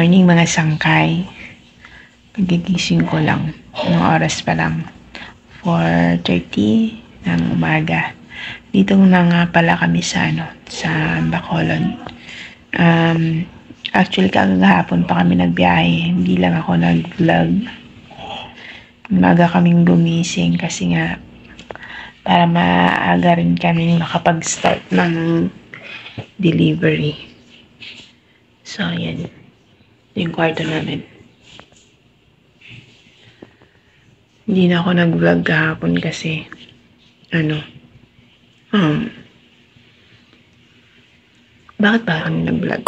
morning mga sangkay. Pagigising ko lang. Anong oras pa lang? 4:30 ng umaga. Dito na nga pala kami sa Bacolod. Actually, kagahapon pa kami nagbiyahe. Hindi lang ako nag-vlog. Umaga kaming gumising kasi nga para maaga rin kami makapag-start ng delivery. So, yan. Yung kwarto namin. Hindi na ako nag-vlog kahapon kasi bakit ba kami nag-vlog?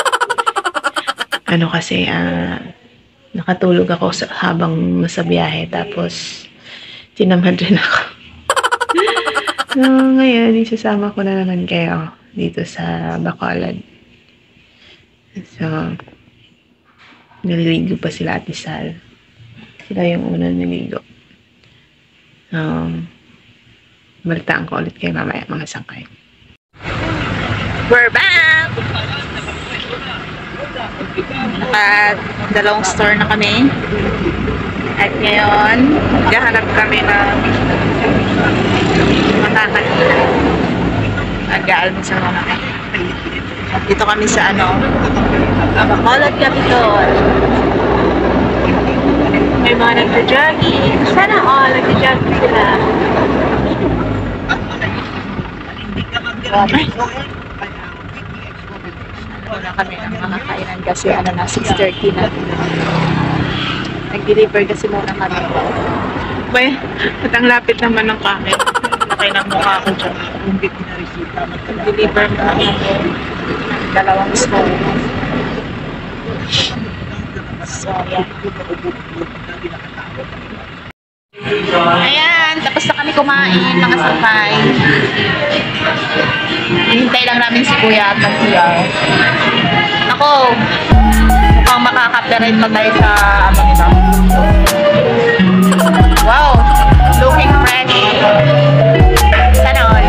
Kasi nakatulog ako habang nasa biyahe tapos tinamad rin ako. So, ngayon, isasama ko na naman kayo dito sa Bacolod. So, naliligo pa sila Ate Sal. Sila yung unang naligo. Balitaan ko ulit kayo mamaya mga sangkay. We're back! Dalawang store na kami. At ngayon, gahanap kami ng makakakita. Nag-aalmusal na kami. Dito kami sa Bacolod Capitol. May mga nagja-jogging. Sana all nagja-jogging sila. Wala kami ng mga kainan kasi na 6:30 na. Nag-deliver kasi muna kami. May, at ang lapit naman ng kanin. Laki ng mukha ko dyan. Nag-deliver muna kami. Dalawang store. So, yan. Ayan, tapos na kami kumain, mga sampay. Hintay lang namin si Kuya at mag-siyaw. Ako, mukhang makaka-copyright pa tayo sa nito. Wow, looking fresh. Sana all.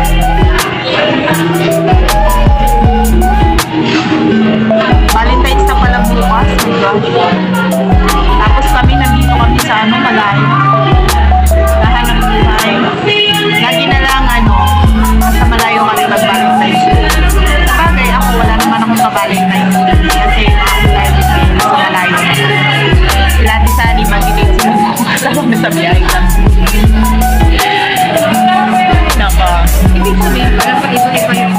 Valentine's na palang bukas, diba? Tapos nandito kami sa malayo. Nahanap buhay. Lagi na lang sa malayo kami mag-Valentine's. Bagay, ako wala naman akong ka-Valentine's. Kasi ako dahil sa malayo. Sila Ate Sally, mag-date sila kasama na sa biyahe lang. Nako. Ibig sabihin, parang pag-ibig ko yung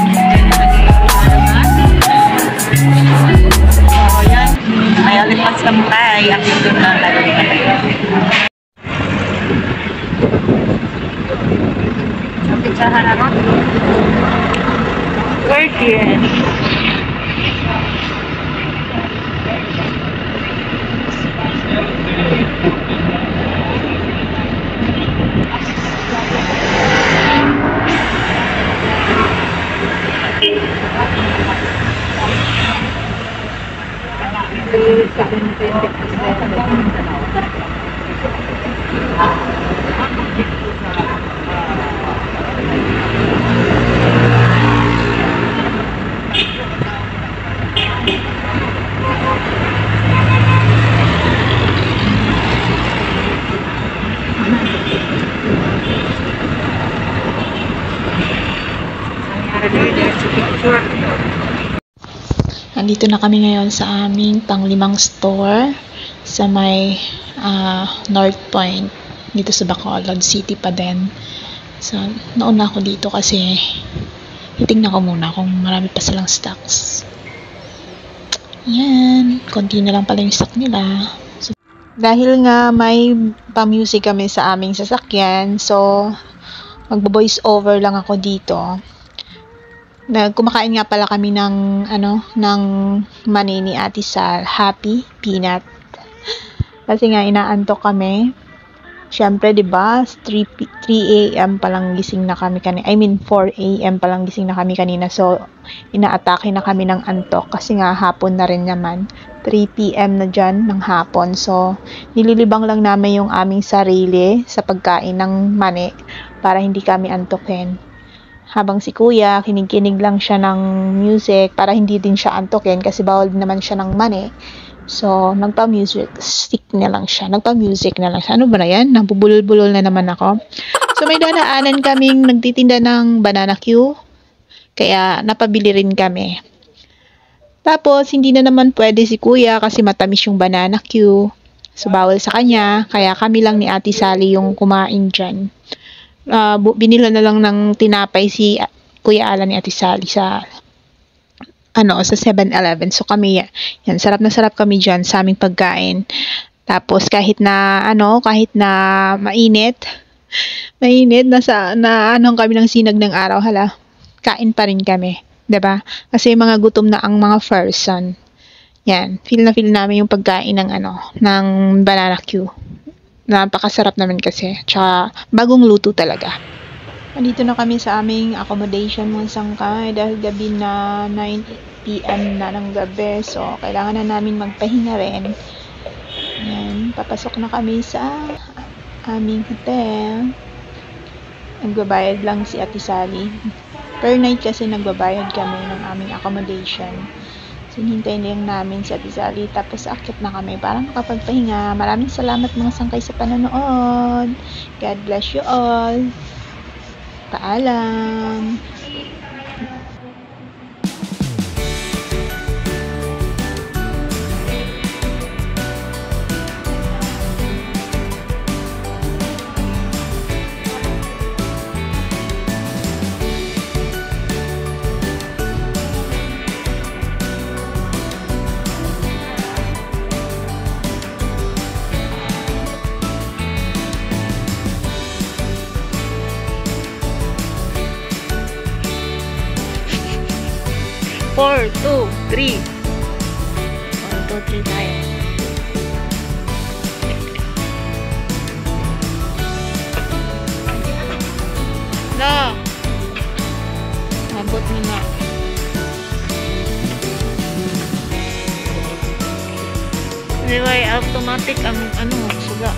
may alipas kampay at ito na lagi na kayo. Pizzahan ako. Worth it. Nandito na kami ngayon sa aming pang-5 store sa may North Point dito sa Bacolod City pa din. So, nauna ako dito kasi titignan ko muna kung marami pa silang stocks. Yan, konti na lang pala yung stock nila. So, dahil nga may pa-music kami sa aming sasakyan, so magbo-voice over lang ako dito. Kumakain nga pala kami ng mani ni Ate Sal, Happy Peanut. Kasi nga inaantok kami. Syempre, 'di ba? 3 AM pa lang gising na kami kanina. 4 AM pa lang gising na kami kanina. So, inaatake na kami ng antok kasi nga hapon na rin naman. 3 PM na dyan ng hapon. So, nililibang lang namin yung aming sarili sa pagkain ng mani para hindi kami antokin. Habang si Kuya, kinikinig lang siya ng music para hindi din siya antokin kasi bawal naman siya ng mani. So, nagpa-music stick na lang siya. Nagpa-music na lang siya. Ano ba na yan? Nabubulol-bulol na naman ako. So, may dadaanan kaming nagtitinda ng banana Q. Kaya, napabili rin kami. Tapos, hindi na naman pwede si kuya kasi matamis yung banana Q. So, bawal sa kanya. Kaya kami lang ni Ate Sally yung kumain dyan. Binila na lang ng tinapay si Kuya Alan ni Ate Sally sa 7-Eleven. So, kami, yan, sarap na sarap kami dyan sa aming pagkain. Tapos, kahit na mainit, kami ng sinag ng araw, kain pa rin kami. 'Di ba? Kasi mga gutom na ang mga person. Yan, feel na feel namin yung pagkain ng ng banana Q. Napakasarap naman kasi. Tsaka bagong luto talaga. Nandito na kami sa aming accommodation mga sangkay dahil gabi na 9 PM na ng gabi. So, kailangan na namin magpahinga rin. Yan, papasok na kami sa aming hotel. Nagbabayad lang si Ate Sally. Per night kasi nagbabayad kami ng aming accommodation. So, hintayin lang namin si Ate Sally. Tapos, akit na kami para makapagpahinga. Maraming salamat mga sangkay sa panonood. God bless you all. Paalam. Four, two, three. 1, 2, 3 tayo. Na! Abot mo na. Di ba, automatic ang suga.